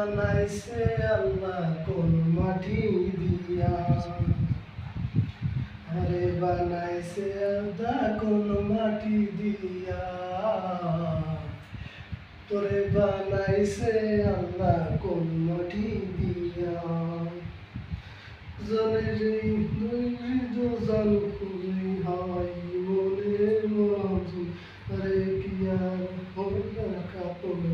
বানাইছে আল্লাহ কোন মাটি দিয়া, আরে বানাইছে আল্লাহ কোন মাটি দিয়া, তোরে বানাইছে আল্লাহ কোন মাটি দিয়া। জনের দুজন খুবই হয় মনে মজু, আরে কি আর হইয়া কাপড়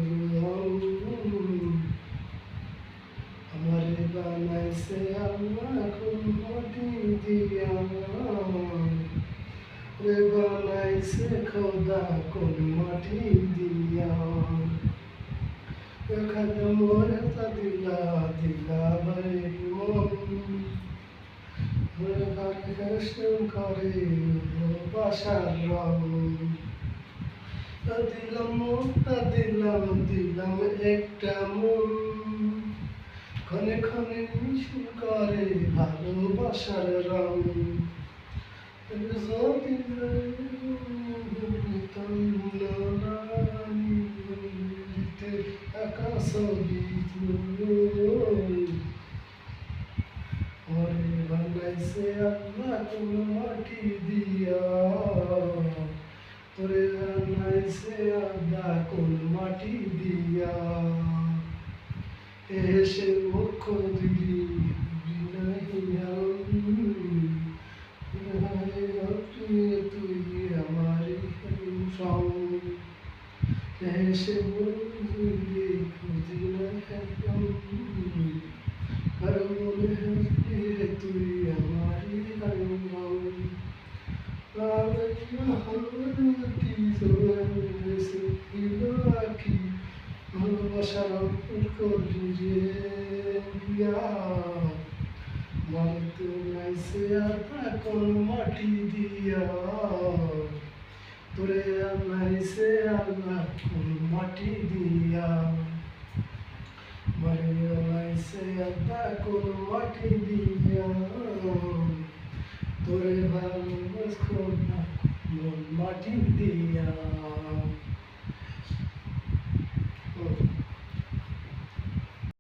আমারে বানাইছে আল্লাহ কোন মাটি দিয়া, রে বানাইছে খোদা কোন মাটি দিয়া। এখানে মোরে তা দিলা দিলা ভাই মন, হেসেম করে বাসার রং। দিলাম দিলাম একটা মন, ক্ষণে ক্ষণে মিছিল করে ভালোবাসার রং। যদি আকাশ ওরে বানাইছে আল্লাহ কোন মাটি দিয়া, তোরে বানাইছে আল্লাহ কোন মাটি দিয়া। এসে মুখ দিলি তুই আমারি সং, এসে দিলি খুঁজি না তুই আমারি আখি ভালোবাসা করলি রে বলতে নাইছে আল্লাহ কোন মাটি দিয়া, তোরে নাইছে আল্লাহ কোন মাটি দিয়া, মরে নাইছে আল্লাহ কোন মাটি দিয়া, তোরে ভালোবাস খোদা কোন মাটি দিয়া।